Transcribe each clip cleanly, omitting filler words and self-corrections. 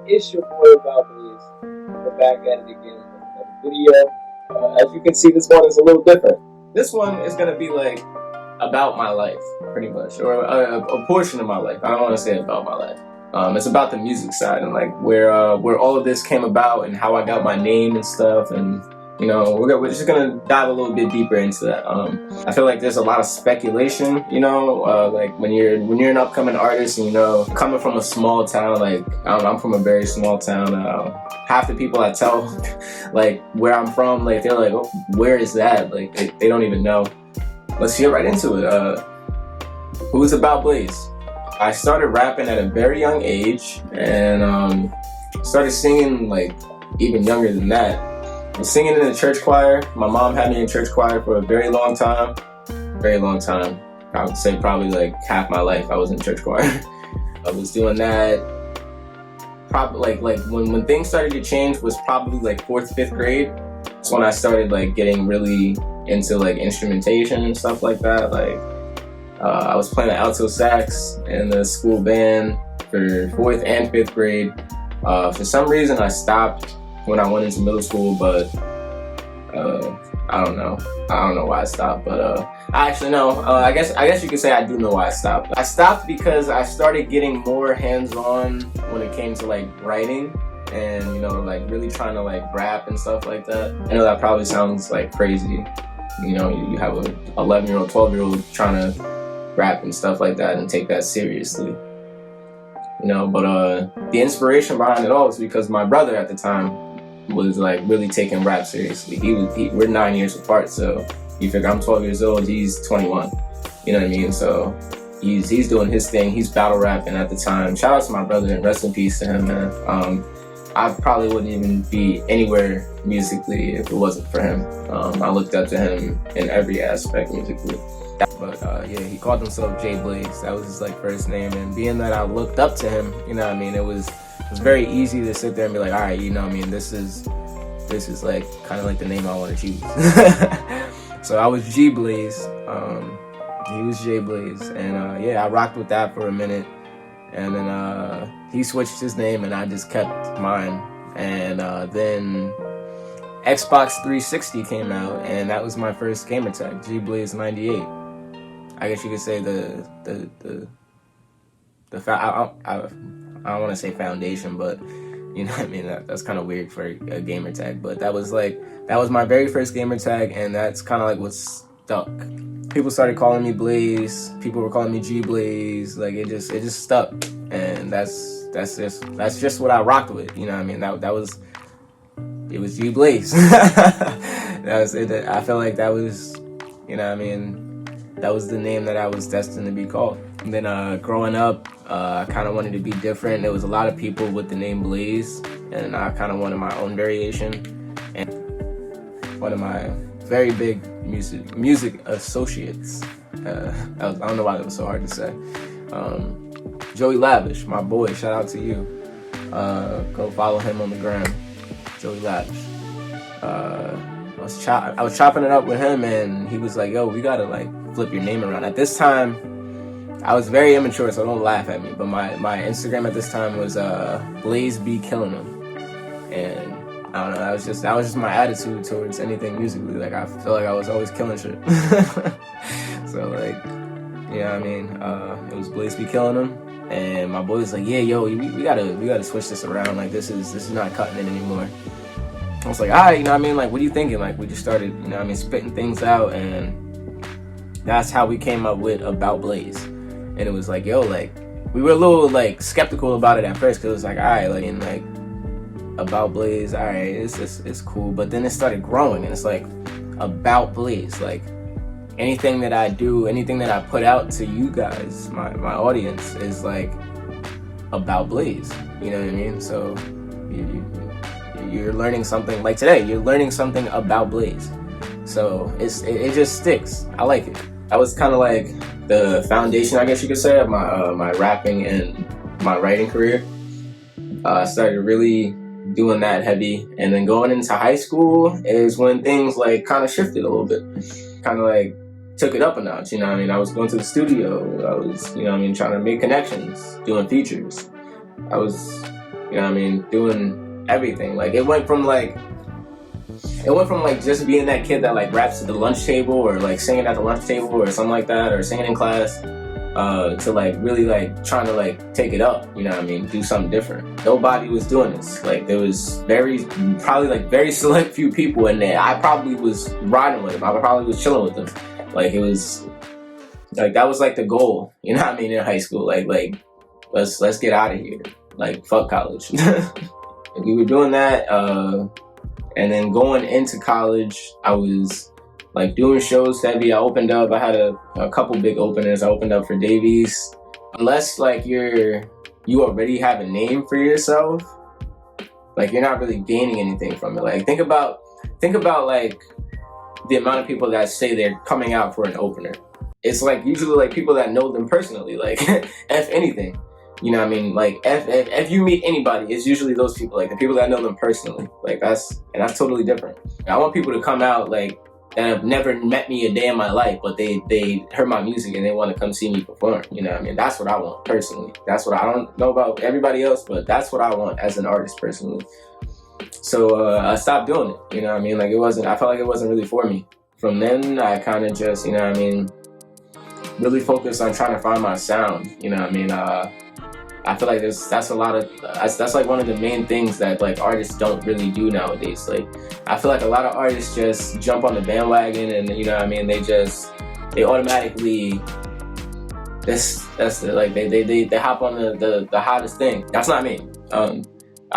It's your boy Aboutblaze. We're back at it again with another video. As you can see, this one is a little different. This one is gonna be like about my life, pretty much, or a portion of my life. I don't want to say about my life. It's about the music side and like where all of this came about and how I got my name and stuff, and you know, we're just gonna dive a little bit deeper into that. I feel like there's a lot of speculation, you know, like when you're an upcoming artist and, you know, coming from a small town, like I'm from a very small town. Half the people I tell like where I'm from, like they're like, oh, where is that? Like they don't even know. Let's get right into it. Who's Aboutblaze? I started rapping at a very young age, and started singing like even younger than that. I was singing in the church choir. My mom had me in church choir for a very long time. Very long time. I would say probably like half my life I was in church choir. I was doing that probably like when things started to change was probably like 4th, 5th grade. That's when I started like getting really into like instrumentation and stuff like that. Like I was playing the alto sax in the school band for 4th and 5th grade. For some reason I stopped when I went into middle school, but I don't know why I stopped, but I actually know. I guess you could say I do know why I stopped. I stopped because I started getting more hands-on when it came to like writing and, you know, like really trying to like rap and stuff like that. I know that probably sounds like crazy. You know, you have a 11-year-old, 12-year-old trying to rap and stuff like that and take that seriously. You know, but the inspiration behind it all was because my brother at the time was like really taking rap seriously. We're 9 years apart, so you figure I'm 12 years old, he's 21. You know what I mean? So he's doing his thing. He's battle rapping at the time. Shout out to my brother and rest in peace to him, man. I probably wouldn't even be anywhere musically if it wasn't for him. I looked up to him in every aspect musically. But yeah, he called himself J Blaze. That was his like first name, and being that I looked up to him, you know what I mean, it was very easy to sit there and be like, all right, you know what I mean, this is like kind of like the name I want to choose. So I was G Blaze, he was J Blaze, and yeah, I rocked with that for a minute, and then he switched his name and I just kept mine, and then Xbox 360 came out, and that was my first gamer tag, G Blaze 98. I guess you could say I don't want to say foundation, but you know what I mean, that's kind of weird for a gamer tag, but that was my very first gamer tag, and that's kind of like what stuck. People started calling me Blaze, people were calling me G Blaze, like it just stuck, and that's just what I rocked with, you know what I mean. It was G Blaze. That was it. I felt like that was, you know what I mean, that was the name that I was destined to be called. And then growing up, I kind of wanted to be different. There was a lot of people with the name Blaze, and I kind of wanted my own variation. And one of my very big music associates, I don't know why that was so hard to say, Joey Lavish, my boy, shout out to you. Go follow him on the gram, Joey Lavish. I was chopping it up with him, and he was like, yo, we gotta like flip your name around. At this time, I was very immature, so don't laugh at me, but my Instagram at this time was Blaze be killing him, and I don't know, that was just my attitude towards anything musically. Like I feel like I was always killing shit. So like, you know what I mean, it was Blaze be killing him, and my boy was like, yeah, yo, we gotta switch this around. Like this is not cutting it anymore. I was like, all right, you know what I mean, like what are you thinking? Like we just started, you know what I mean, spitting things out, and that's how we came up with Aboutblaze. And it was like, yo, like we were a little like skeptical about it at first, because it was like, all right, like, and like Aboutblaze, all right, it's cool. But then it started growing, and it's like Aboutblaze, like anything that I do, anything that I put out to you guys, my audience, is like Aboutblaze. You know what I mean? So you're learning something. Like today, you're learning something about Blaze. So it just sticks. I like it. That was kind of like the foundation, I guess you could say, of my rapping and my writing career. I started really doing that heavy, and then going into high school is when things like kind of shifted a little bit. Kind of like took it up a notch, you know what I mean? I was going to the studio, I was, you know what I mean, trying to make connections, doing features. I was You know what I mean? Doing everything. Like it went from like just being that kid that like raps at the lunch table or like singing at the lunch table or something like that, or singing in class, to like really like trying to like take it up, you know what I mean? Do something different. Nobody was doing this. Like there was probably like very select few people in there. I probably was riding with them. I probably was chilling with them. Like it was like that was like the goal, you know what I mean, in high school. Like let's get out of here. Like fuck college. We were doing that, and then going into college, I was like doing shows heavy. I had a couple big openers. I opened up for Davies. Unless like you already have a name for yourself, like you're not really gaining anything from it. Like think about like the amount of people that say they're coming out for an opener. It's like usually like people that know them personally, like if anything. You know what I mean? Like if you meet anybody, it's usually those people, like the people that know them personally. Like that's totally different. I want people to come out like that have never met me a day in my life, but they heard my music and they want to come see me perform. You know what I mean? That's what I want personally. That's what I don't know about everybody else, but that's what I want as an artist personally. So I stopped doing it. You know what I mean? Like I felt like it wasn't really for me. From then I kind of just, you know what I mean, really focused on trying to find my sound. You know what I mean? I feel like that's like one of the main things that like artists don't really do nowadays. Like I feel like a lot of artists just jump on the bandwagon and, you know what I mean, they automatically they hop on the hottest thing. That's not me. I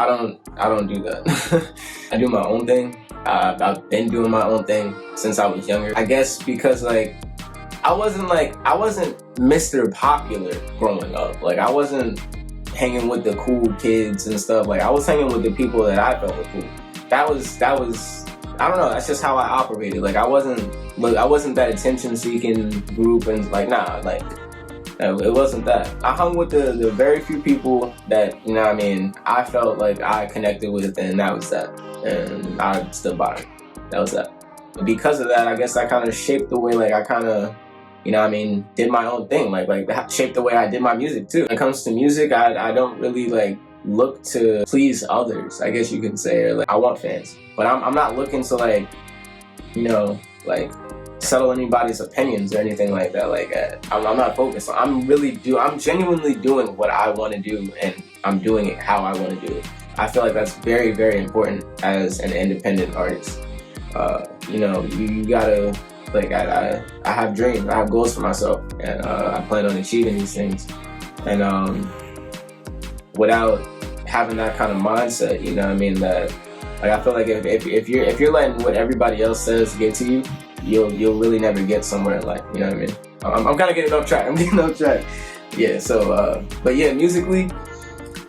don't do that. I do my own thing. I've been doing my own thing since I was younger. I guess because like I wasn't Mr. Popular growing up. Like I wasn't hanging with the cool kids and stuff. Like I was hanging with the people that I felt were cool. That was I don't know, that's just how I operated. Like I wasn't that attention seeking group and like like it wasn't that. I hung with the very few people that, you know what I mean, I felt like I connected with, and that was that. And I stood by it. That was that. And because of that, I guess I kind of shaped the way like I kind of, you know what I mean, did my own thing, like that shaped the way I did my music too. When it comes to music, I don't really like look to please others, I guess you can say, or like I want fans, but I'm not looking to like, you know, like settle anybody's opinions or anything like that. Like I'm not focused. I'm genuinely doing what I want to do, and I'm doing it how I want to do it. I feel like that's very, very important as an independent artist. You know, you gotta, like I have dreams, I have goals for myself, and I plan on achieving these things. And without having that kind of mindset, you know what I mean, that like I feel like if you're letting what everybody else says get to you, you'll really never get somewhere in life. You know what I mean? I'm kind of getting off track. Yeah. So, but yeah, musically,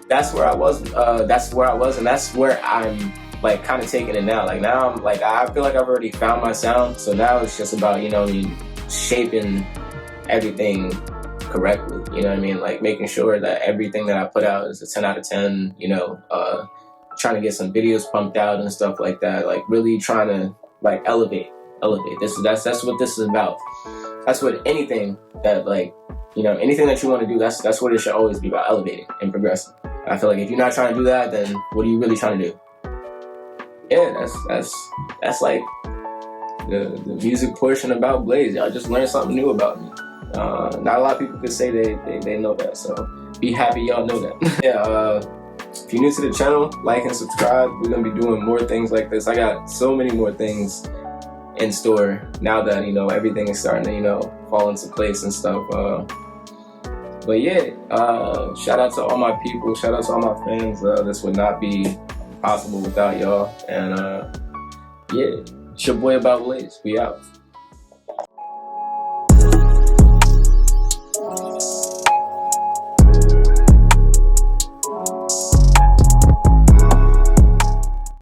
that's where I was. And that's where I'm like kind of taking it now. Like now I'm like, I feel like I've already found my sound. So now it's just about, you know, shaping everything correctly. You know what I mean? Like making sure that everything that I put out is a 10 out of 10. You know, trying to get some videos pumped out and stuff like that. Like really trying to like elevate. That's what this is about. That's what anything that, like, you know, anything that you want to do, that's what it should always be about, elevating and progressing. I feel like if you're not trying to do that, then what are you really trying to do? Yeah, that's like the music portion about Blaze. Y'all just learned something new about me. Not a lot of people could say they know that, so be happy y'all know that. Yeah, if you're new to the channel, like and subscribe. We're gonna be doing more things like this. I got so many more things in store now that, you know, everything is starting to, you know, fall into place and stuff. But yeah, shout out to all my people, shout out to all my fans. This would not be possible without y'all. And yeah, it's your boy Aboutblaze. We out.